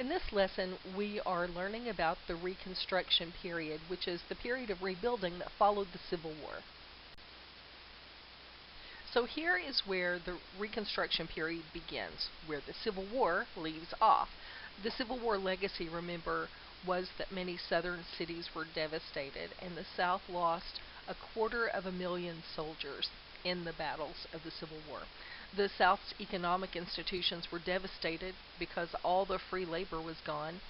In this lesson, we are learning about the Reconstruction period, which is the period of rebuilding that followed the Civil War. So here is where the Reconstruction period begins, where the Civil War leaves off. The Civil War legacy, remember, was that many southern cities were devastated, and the South lost 250,000 soldiers in the battles of the Civil War. The South's economic institutions were devastated because all the free labor was gone,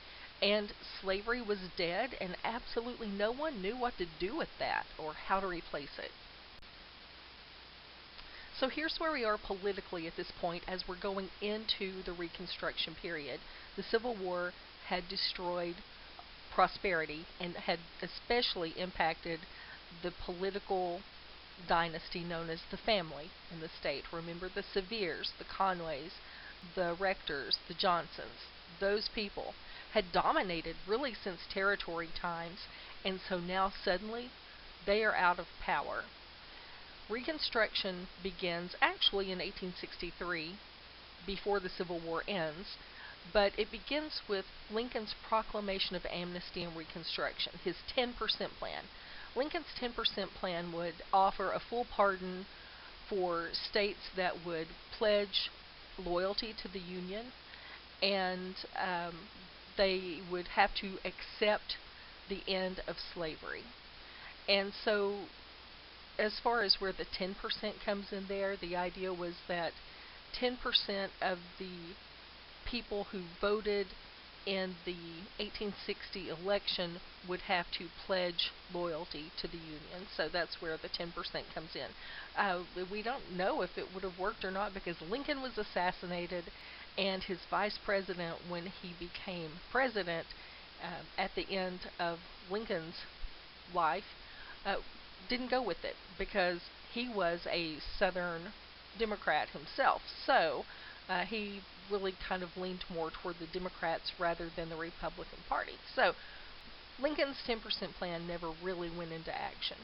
and slavery was dead, and absolutely no one knew what to do with that or how to replace it. So here's where we are politically at this point as we're going into the Reconstruction period. The Civil War had destroyed prosperity and had especially impacted the political dynasty known as the family in the state. Remember the Seviers, the Conways, the Rectors, the Johnsons. Those people had dominated really since territory times, and so now suddenly they are out of power. Reconstruction begins actually in 1863, before the Civil War ends, but it begins with Lincoln's proclamation of amnesty and Reconstruction, his 10% plan. Lincoln's 10% plan would offer a full pardon for states that would pledge loyalty to the Union, and they would have to accept the end of slavery. And so, as far as where the 10% comes in there, the idea was that 10% of the people who voted in the 1860 election would have to pledge loyalty to the Union. So that's where the 10% comes in. We don't know if it would have worked or not because Lincoln was assassinated, and his vice president, when he became president at the end of Lincoln's life, didn't go with it because he was a Southern Democrat himself. So he really kind of leaned more toward the Democrats rather than the Republican Party. So Lincoln's 10% plan never really went into action.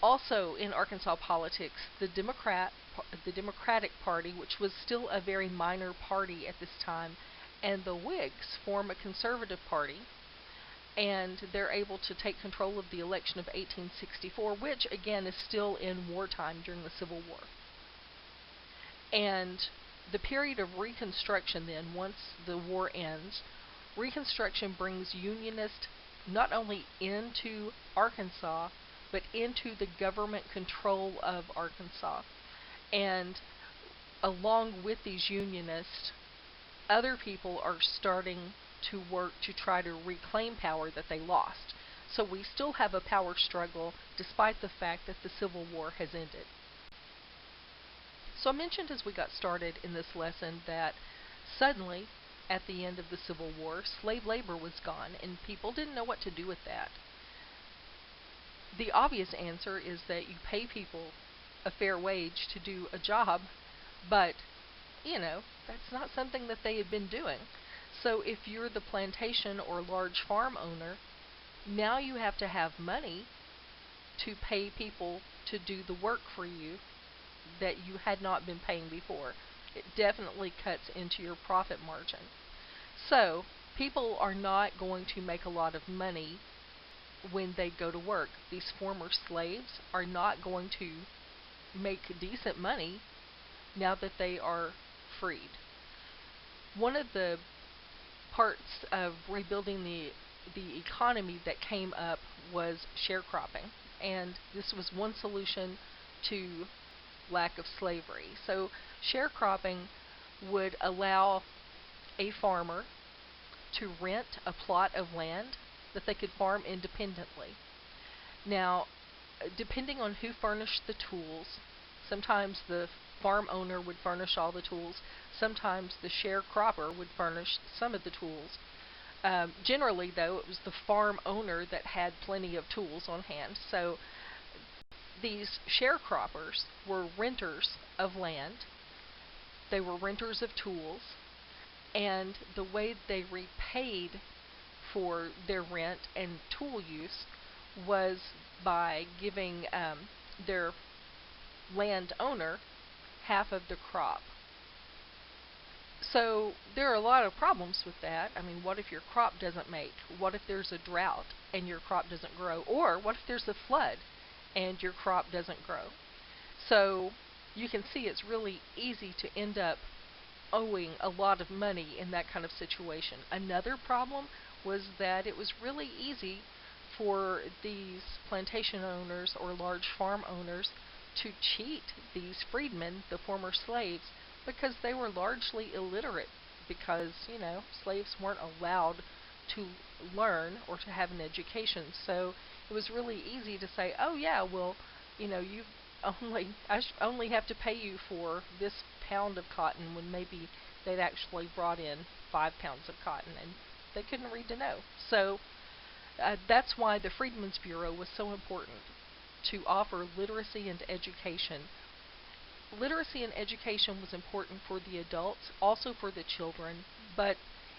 Also in Arkansas politics, the Democratic Party, which was still a very minor party at this time, and the Whigs form a conservative party, and they're able to take control of the election of 1864, which again is still in wartime during the Civil War. And the period of Reconstruction then, once the war ends, Reconstruction brings Unionists not only into Arkansas, but into the government control of Arkansas. And along with these Unionists, other people are starting to work to try to reclaim power that they lost. So we still have a power struggle despite the fact that the Civil War has ended. So I mentioned as we got started in this lesson that suddenly, at the end of the Civil War, slave labor was gone, and people didn't know what to do with that. The obvious answer is that you pay people a fair wage to do a job, but, that's not something that they had been doing. So if you're the plantation or large farm owner, now you have to have money to pay people to do the work for you that you had not been paying before. It definitely cuts into your profit margin. So people are not going to make a lot of money when they go to work. These former slaves are not going to make decent money now that they are freed. One of the parts of rebuilding the economy that came up was sharecropping, and this was one solution to lack of slavery. So sharecropping would allow a farmer to rent a plot of land that they could farm independently. Now, depending on who furnished the tools, sometimes the farm owner would furnish all the tools, sometimes the sharecropper would furnish some of the tools. Generally, though, it was the farm owner that had plenty of tools on hand. So these sharecroppers were renters of land, they were renters of tools, and the way they repaid for their rent and tool use was by giving their landowner half of the crop. So there are a lot of problems with that. I mean, what if your crop doesn't make? What if there's a drought and your crop doesn't grow? Or what if there's a flood and your crop doesn't grow? So you can see it's really easy to end up owing a lot of money in that kind of situation. Another problem was that it was really easy for these plantation owners or large farm owners to cheat these freedmen, the former slaves, because they were largely illiterate because, slaves weren't allowed to learn or to have an education. So it was really easy to say, "Oh yeah, well, you only have to pay you for this pound of cotton," when maybe they'd actually brought in 5 pounds of cotton and they couldn't read to know. So that's why the Freedmen's Bureau was so important to offer literacy and education. Literacy and education was important for the adults, also for the children, but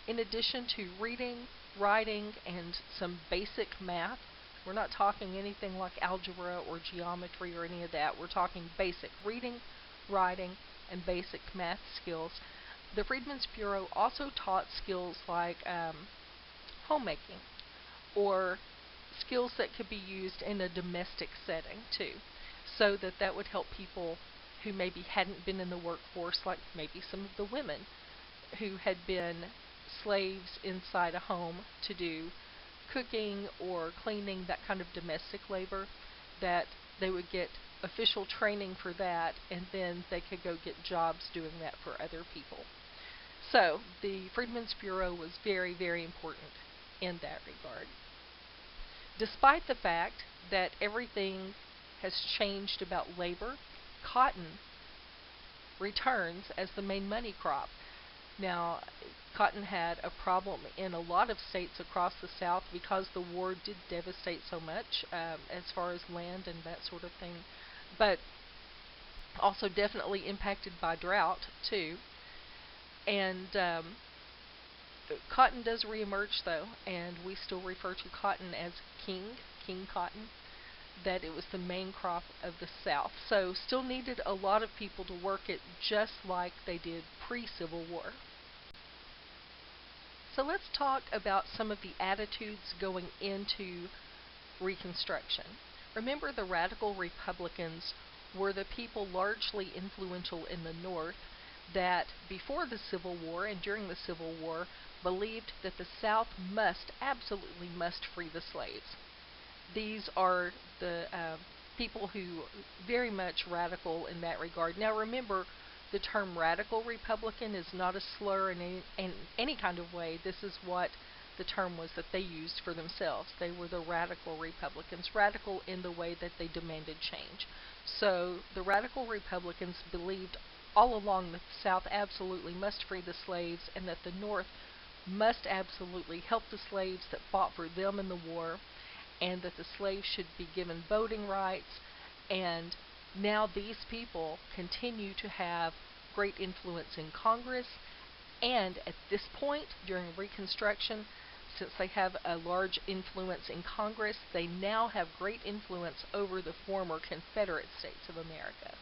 in addition to reading, writing, and some basic math, we're not talking anything like algebra or geometry or any of that. We're talking basic reading, writing, and basic math skills. The Freedmen's Bureau also taught skills like homemaking, or skills that could be used in a domestic setting too, so that would help people who maybe hadn't been in the workforce, like maybe some of the women who had been slaves inside a home to do cooking or cleaning, that kind of domestic labor, that they would get official training for that, and then they could go get jobs doing that for other people. So the Freedmen's Bureau was very, very important in that regard. Despite the fact that everything has changed about labor, cotton returns as the main money crop. Now, cotton had a problem in a lot of states across the South because the war did devastate so much as far as land and that sort of thing, but also definitely impacted by drought too. And cotton does reemerge though, and we still refer to cotton as king cotton, that it was the main crop of the South. So still needed a lot of people to work it, just like they did pre-Civil War. So let's talk about some of the attitudes going into Reconstruction. Remember, the radical Republicans were the people largely influential in the North that before the Civil War and during the Civil War believed that the South absolutely must free the slaves. These are the people who very much radical in that regard. Now remember, the term radical Republican is not a slur in any kind of way. This is what the term was that they used for themselves. They were the radical Republicans, radical in the way that they demanded change. So the radical Republicans believed all along that the South absolutely must free the slaves, and that the North must absolutely help the slaves that fought for them in the war, and that the slaves should be given voting rights. And now these people continue to have great influence in Congress, and at this point during Reconstruction, since they have a large influence in Congress, they now have great influence over the former Confederate States of America.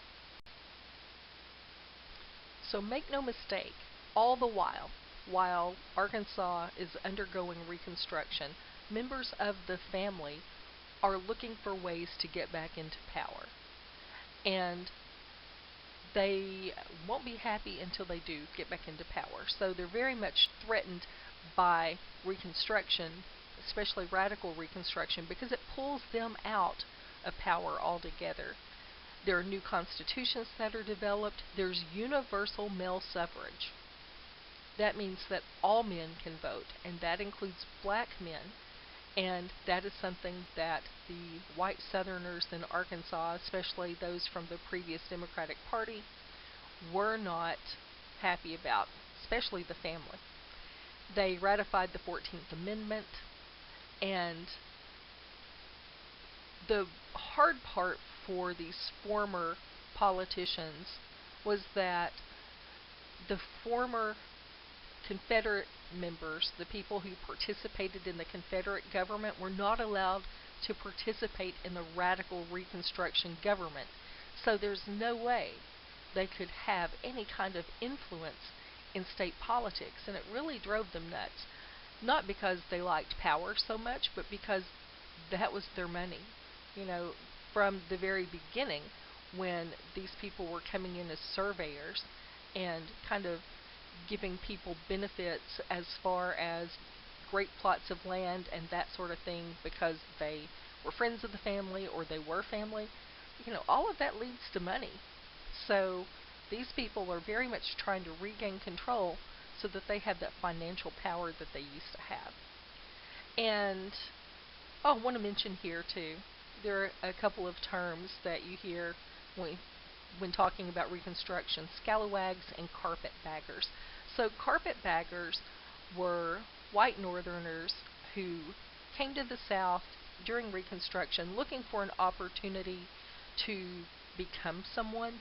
So make no mistake, all the while Arkansas is undergoing Reconstruction, members of the family are looking for ways to get back into power. And they won't be happy until they do get back into power. So they're very much threatened by Reconstruction, especially radical Reconstruction, because it pulls them out of power altogether. There are new constitutions that are developed. There's universal male suffrage. That means that all men can vote, and that includes black men. And that is something that the white Southerners in Arkansas, especially those from the previous Democratic Party, were not happy about, especially the family. They ratified the 14th Amendment, and the hard part for these former politicians was that the former Confederate members, the people who participated in the Confederate government, were not allowed to participate in the radical Reconstruction government. So there's no way they could have any kind of influence in state politics, and it really drove them nuts. Not because they liked power so much, but because that was their money. You know, from the very beginning, when these people were coming in as surveyors and kind of giving people benefits as far as great plots of land and that sort of thing because they were friends of the family or they were family, all of that leads to money. So these people are very much trying to regain control so that they have that financial power that they used to have. And I want to mention here too, there are a couple of terms that you hear when talking about Reconstruction: scalawags and carpetbaggers. So carpetbaggers were white Northerners who came to the South during Reconstruction looking for an opportunity to become someone,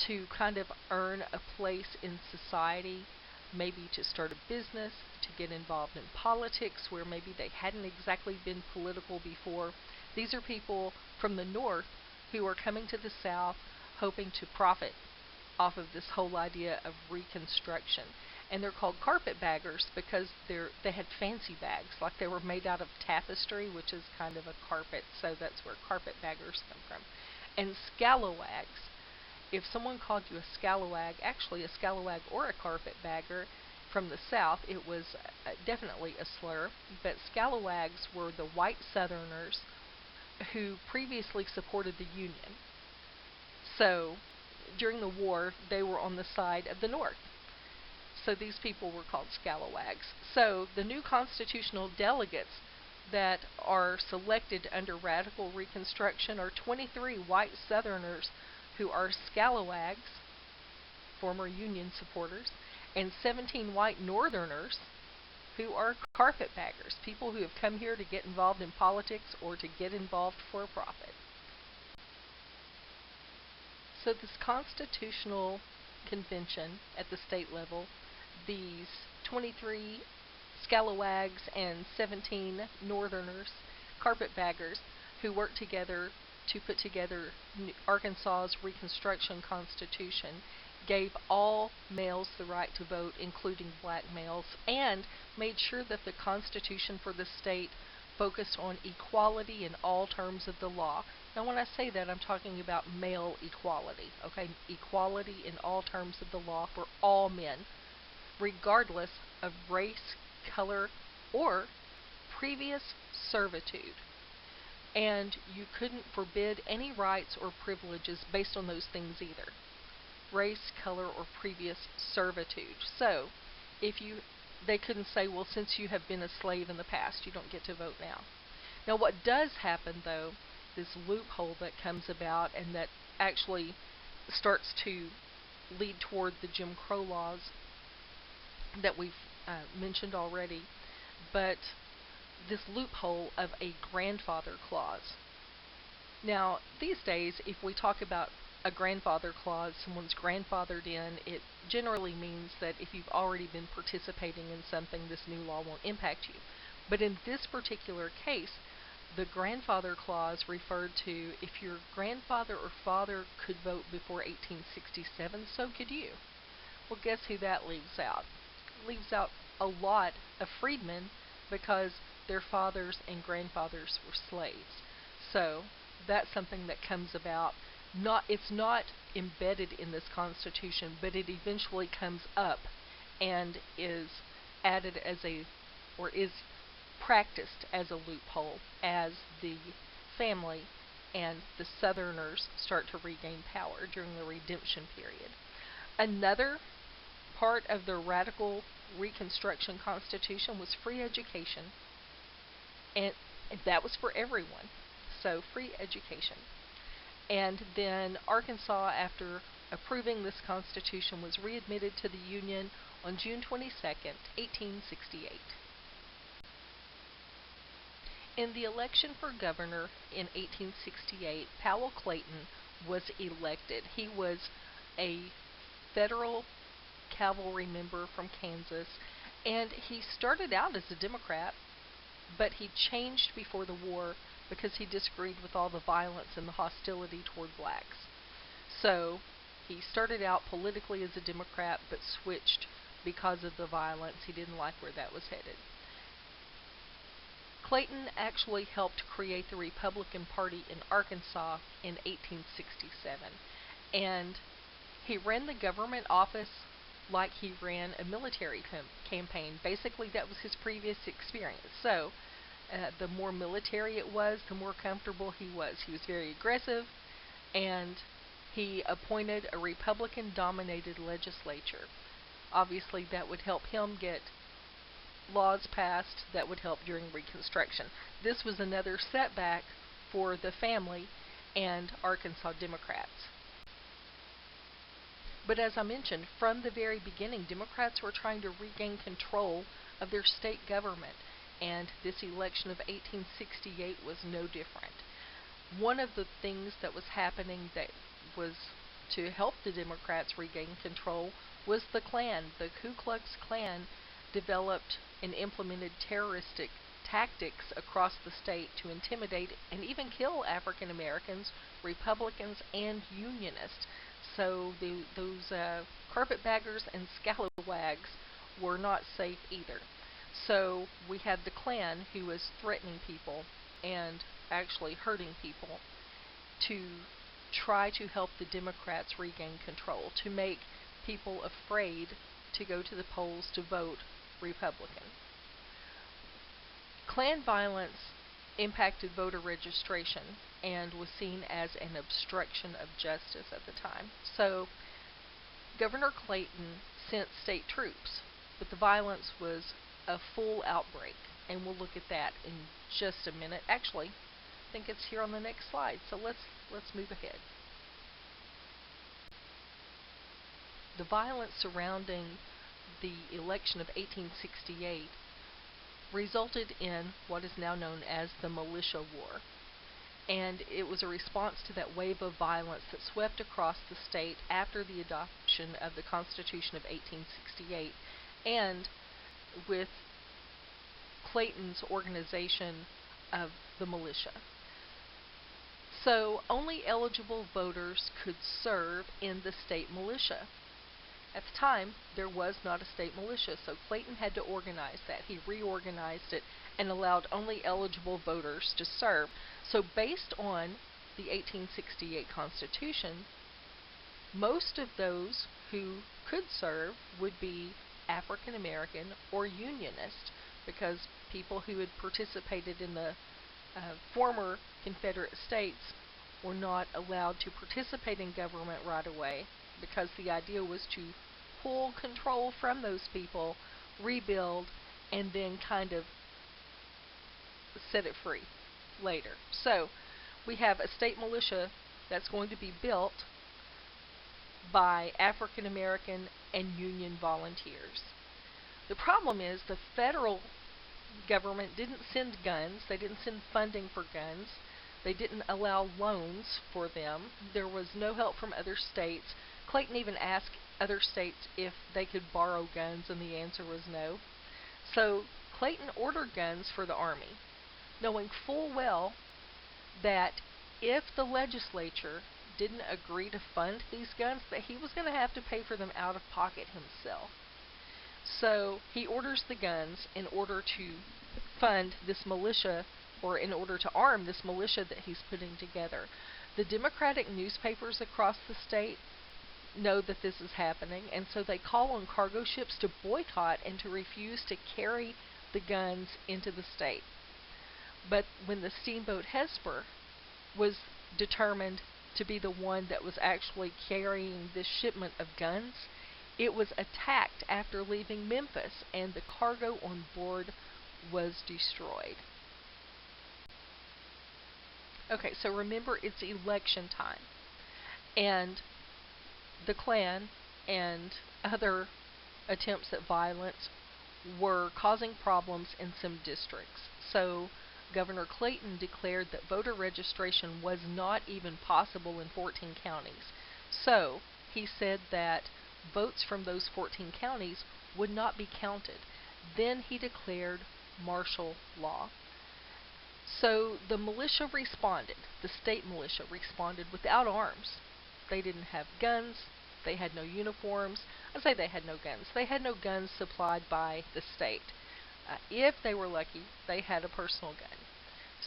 to kind of earn a place in society, maybe to start a business, to get involved in politics where maybe they hadn't exactly been political before. These are people from the North who are coming to the South hoping to profit off of this whole idea of Reconstruction. And they're called carpetbaggers because they had fancy bags, like they were made out of tapestry, which is kind of a carpet, so that's where carpetbaggers come from. And scalawags, if someone called you a scalawag, actually a scalawag or a carpetbagger from the South, it was definitely a slur. But scalawags were the white Southerners who previously supported the Union. So during the war, they were on the side of the North. So these people were called scalawags. So the new constitutional delegates that are selected under radical Reconstruction are 23 white Southerners who are scalawags, former Union supporters, and 17 white Northerners who are carpetbaggers, people who have come here to get involved in politics or to get involved for a profit. So this constitutional convention at the state level, these 23 scalawags and 17 Northerners, carpetbaggers, who worked together to put together Arkansas's Reconstruction Constitution, gave all males the right to vote, including black males, and made sure that the Constitution for the state focused on equality in all terms of the law. Now, when I say that, I'm talking about male equality, okay? Equality in all terms of the law for all men, regardless of race, color, or previous servitude. And you couldn't forbid any rights or privileges based on those things either: race, color, or previous servitude. So, they couldn't say, well, since you have been a slave in the past, you don't get to vote now. Now, what does happen, though, this loophole that comes about and that actually starts to lead toward the Jim Crow laws that we've mentioned already, but this loophole of a grandfather clause. Now, these days, if we talk about a grandfather clause, someone's grandfathered in, it generally means that if you've already been participating in something, this new law won't impact you. But in this particular case, the grandfather clause referred to if your grandfather or father could vote before 1867, so could you. Well, guess who that leaves out? It leaves out a lot of freedmen because their fathers and grandfathers were slaves. So that's something that comes about. It's not embedded in this Constitution, but it eventually comes up and is added or is practiced as a loophole as the family and the Southerners start to regain power during the Redemption period. Another part of the radical Reconstruction Constitution was free education, and that was for everyone. So free education. And then Arkansas, after approving this Constitution, was readmitted to the Union on June 22nd, 1868. In the election for governor in 1868, Powell Clayton was elected. He was a federal cavalry member from Kansas, and he started out as a Democrat, but he changed before the war because he disagreed with all the violence and the hostility toward blacks. So He started out politically as a Democrat, but switched because of the violence. He didn't like where that was headed. Clayton actually helped create the Republican Party in Arkansas in 1867, and he ran the government office like he ran a military campaign. Basically, that was his previous experience. So, the more military it was, the more comfortable he was. He was very aggressive, and he appointed a Republican-dominated legislature. Obviously, that would help him get laws passed that would help during Reconstruction. This was another setback for the family and Arkansas Democrats. But as I mentioned, from the very beginning, Democrats were trying to regain control of their state government, and this election of 1868 was no different. One of the things that was happening that was to help the Democrats regain control was the Klan. The Ku Klux Klan developed and implemented terroristic tactics across the state to intimidate and even kill African Americans, Republicans, and Unionists. So those carpetbaggers and scalawags were not safe either. So we had the Klan, who was threatening people and actually hurting people, to try to help the Democrats regain control, to make people afraid to go to the polls to vote Republican. Klan violence impacted voter registration and was seen as an obstruction of justice at the time. So Governor Clayton sent state troops, but the violence was a full outbreak, and we'll look at that in just a minute. Actually, I think it's here on the next slide, so let's move ahead. The violence surrounding the election of 1868 resulted in what is now known as the Militia War, and it was a response to that wave of violence that swept across the state after the adoption of the Constitution of 1868, and with Clayton's organization of the militia. So only eligible voters could serve in the state militia. At the time, there was not a state militia, so Clayton had to organize that. He reorganized it and allowed only eligible voters to serve. So based on the 1868 Constitution, most of those who could serve would be African American or Unionist, because people who had participated in the former Confederate states were not allowed to participate in government right away, because the idea was to pull control from those people, rebuild, and then kind of set it free later. So we have a state militia that's going to be built by African American and Union volunteers. The problem is the federal government didn't send guns, they didn't send funding for guns, they didn't allow loans for them, there was no help from other states. Clayton even asked other states if they could borrow guns, and the answer was no. So Clayton ordered guns for the army, knowing full well that if the legislature didn't agree to fund these guns, that he was going to have to pay for them out of pocket himself. So he orders the guns in order to fund this militia, or in order to arm this militia that he's putting together. The Democratic newspapers across the state know that this is happening, and so they call on cargo ships to boycott and to refuse to carry the guns into the state. But when the steamboat Hesper was determined to be the one that was actually carrying this shipment of guns, it was attacked after leaving Memphis, and the cargo on board was destroyed. Okay, so remember, it's election time, and the Klan and other attempts at violence were causing problems in some districts. So Governor Clayton declared that voter registration was not even possible in 14 counties. So he said that votes from those 14 counties would not be counted. Then he declared martial law. So the militia responded, the state militia responded without arms. They didn't have guns, They had no uniforms. I say they had no guns. They had no guns supplied by the state. If they were lucky, they had a personal gun.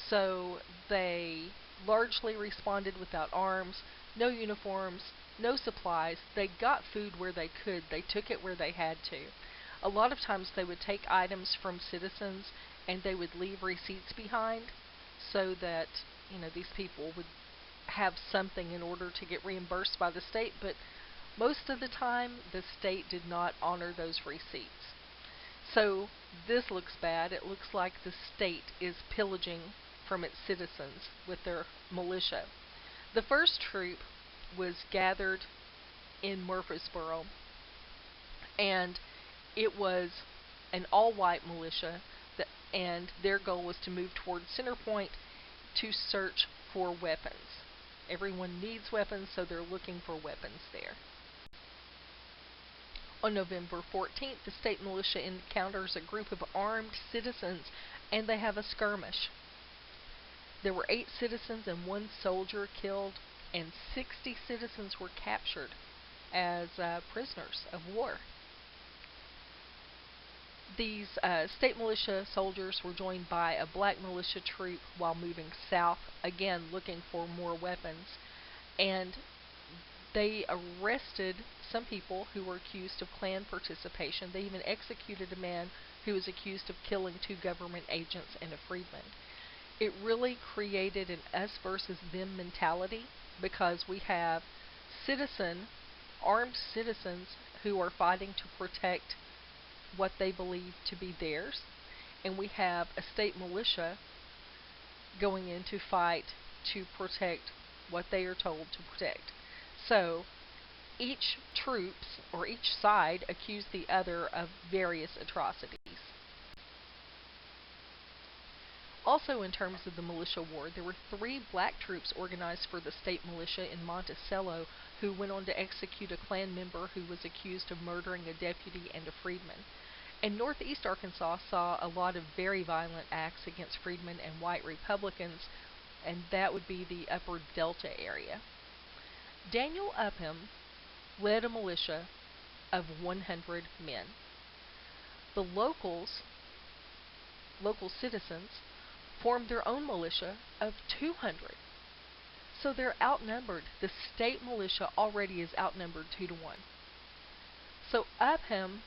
So they largely responded without arms, no uniforms, no supplies. They got food where they could. They took it where they had to. A lot of times they would take items from citizens and they would leave receipts behind so that, these people would have something in order to get reimbursed by the state, but most of the time the state did not honor those receipts. So this looks bad. It looks like the state is pillaging from its citizens with their militia. The first troop was gathered in Murfreesboro, and it was an all-white militia, and their goal was to move toward Center Point to search for weapons. Everyone needs weapons, so they're looking for weapons there. On November 14th, the state militia encounters a group of armed citizens, and they have a skirmish. There were 8 citizens and 1 soldier killed, and 60 citizens were captured as prisoners of war. These state militia soldiers were joined by a black militia troop while moving south, again looking for more weapons, and they arrested some people who were accused of Klan participation. They even executed a man who was accused of killing 2 government agents and a freedman. It really created an us versus them mentality, because we have armed citizens who are fighting to protect what they believe to be theirs, and we have a state militia going in to fight to protect what they are told to protect. So each troops, or each side, accused the other of various atrocities. Also, in terms of the militia war, there were 3 black troops organized for the state militia in Monticello who went on to execute a Klan member who was accused of murdering a deputy and a freedman. And Northeast Arkansas saw a lot of very violent acts against freedmen and white Republicans, and that would be the upper Delta area. Daniel Upham led a militia of 100 men. The local citizens formed their own militia of 200. So they're outnumbered. The state militia already is outnumbered 2 to 1. So Upham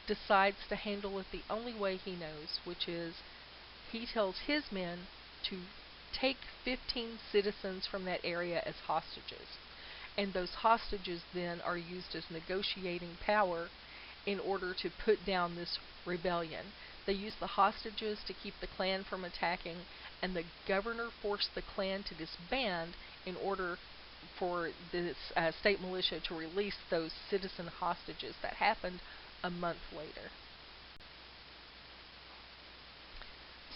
decides to handle it the only way he knows, which is he tells his men to take 15 citizens from that area as hostages. And those hostages then are used as negotiating power in order to put down this rebellion. They used the hostages to keep the Klan from attacking, and the governor forced the Klan to disband in order for this state militia to release those citizen hostages. That happened a month later.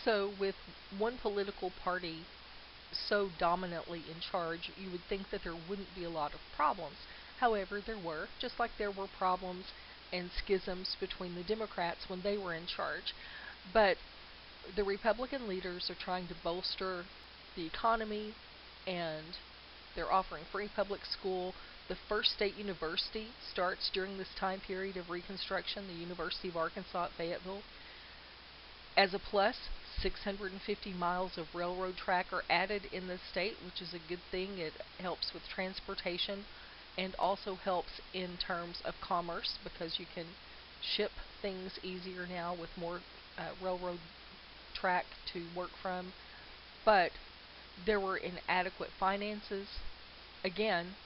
So with one political party so dominantly in charge, you would think that there wouldn't be a lot of problems. However, there were, just like there were problems and schisms between the Democrats when they were in charge. But the Republican leaders are trying to bolster the economy, and they're offering free public school. The first state university starts during this time period of Reconstruction, the University of Arkansas at Fayetteville. As a plus, 650 miles of railroad track are added in the state, which is a good thing. It helps with transportation and also helps in terms of commerce, because you can ship things easier now with more railroad track to work from. But there were inadequate finances. Again,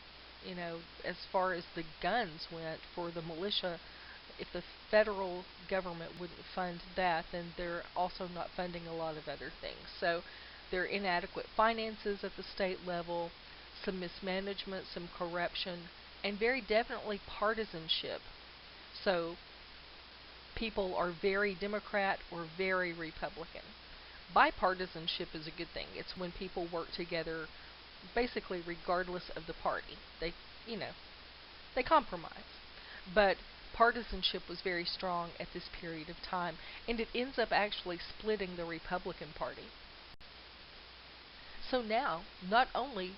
as far as the guns went for the militia, if the federal government wouldn't fund that, then they're also not funding a lot of other things. So there are inadequate finances at the state level, some mismanagement, some corruption, and very definitely partisanship. So people are very Democrat or very Republican. Bipartisanship is a good thing. It's when people work together basically regardless of the party. They compromise. But partisanship was very strong at this period of time, and it ends up actually splitting the Republican Party. So now, not only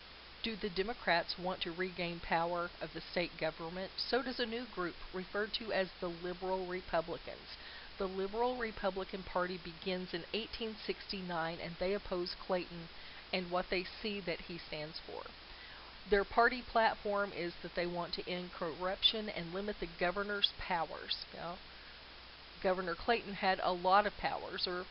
Do the Democrats want to regain power of the state government? So does a new group referred to as the Liberal Republicans. The Liberal Republican Party begins in 1869, and they oppose Clayton and what they see that he stands for. Their party platform is that they want to end corruption and limit the governor's powers. Now, Governor Clayton had a lot of powers, or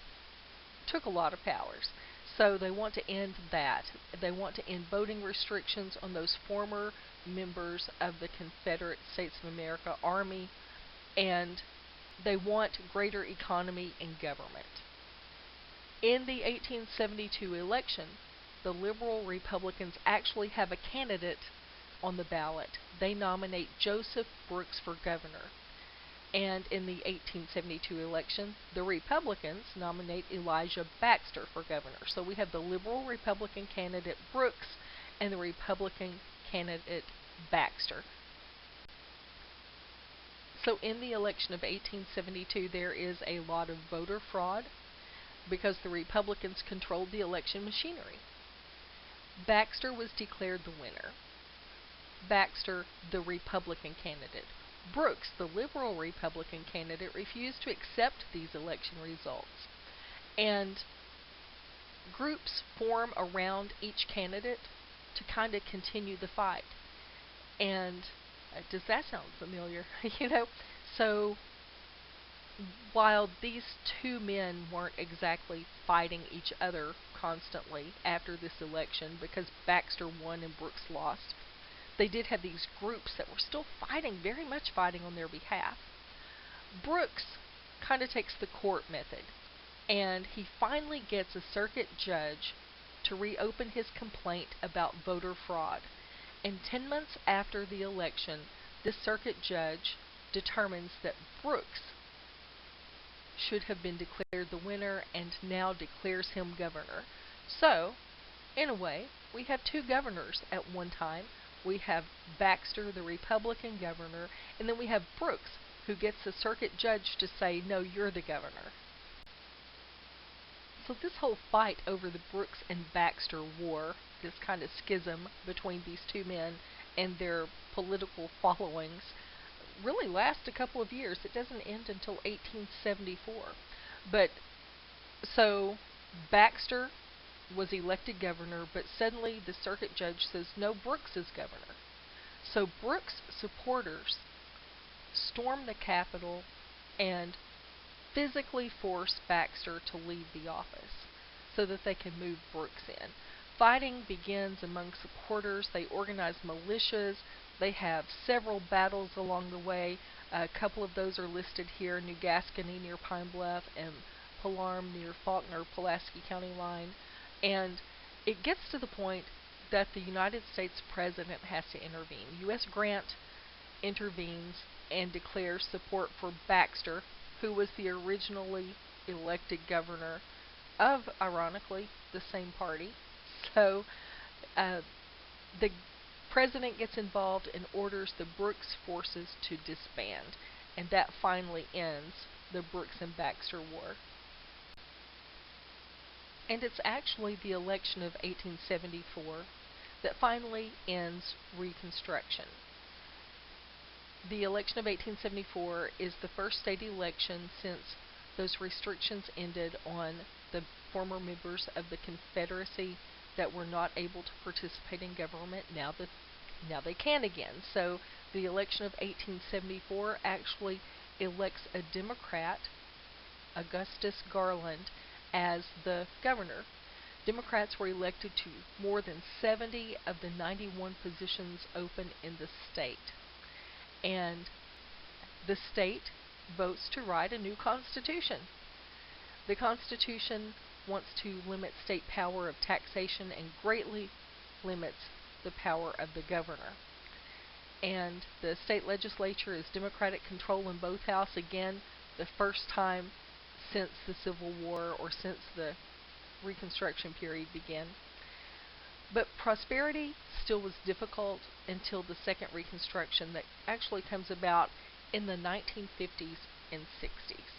took a lot of powers. So they want to end that. They want to end voting restrictions on those former members of the Confederate States of America Army, and they want greater economy and government. In the 1872 election, the Liberal Republicans actually have a candidate on the ballot. They nominate Joseph Brooks for governor. And in the 1872 election, the Republicans nominate Elijah Baxter for governor. So we have the Liberal Republican candidate Brooks and the Republican candidate Baxter. So in the election of 1872, there is a lot of voter fraud because the Republicans controlled the election machinery. Baxter was declared the winner. Baxter, the Republican candidate. Brooks, the Liberal Republican candidate, refused to accept these election results. And groups form around each candidate to kind of continue the fight. And does that sound familiar? So while these two men weren't exactly fighting each other constantly after this election, because Baxter won and Brooks lost, they did have these groups that were still fighting, very much fighting on their behalf. Brooks kind of takes the court method, and he finally gets a circuit judge to reopen his complaint about voter fraud. And 10 months after the election, this circuit judge determines that Brooks should have been declared the winner and now declares him governor. So, in a way, we have two governors at one time. We have Baxter, the Republican governor, and then we have Brooks, who gets the circuit judge to say, no, you're the governor. So this whole fight over the Brooks and Baxter war, this kind of schism between these two men and their political followings, really lasts a couple of years. It doesn't end until 1874. But so Baxter was elected governor, but suddenly the circuit judge says, no, Brooks is governor. So Brooks' supporters storm the Capitol and physically force Baxter to leave the office so that they can move Brooks in. Fighting begins among supporters. They organize militias. They have several battles along the way. A couple of those are listed here: New Gascony near Pine Bluff and Palarm near Faulkner-Pulaski County line. And it gets to the point that the United States President has to intervene. U.S. Grant intervenes and declares support for Baxter, who was the originally elected governor of, ironically, the same party. So the president gets involved and orders the Brooks forces to disband, and that finally ends the Brooks and Baxter War. And it's actually the election of 1874 that finally ends Reconstruction. The election of 1874 is the first state election since those restrictions ended on the former members of the Confederacy that were not able to participate in government. Now they can again. So the election of 1874 actually elects a Democrat, Augustus Garland, as the governor. Democrats were elected to more than 70 of the 91 positions open in the state. And the state votes to write a new constitution. The Constitution wants to limit state power of taxation and greatly limits the power of the governor. And the state legislature is Democratic control in both houses. Again, the first time since the Civil War, or since the Reconstruction period began. But prosperity still was difficult until the second Reconstruction that actually comes about in the 1950s and 60s.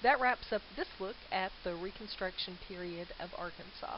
That wraps up this look at the Reconstruction period of Arkansas.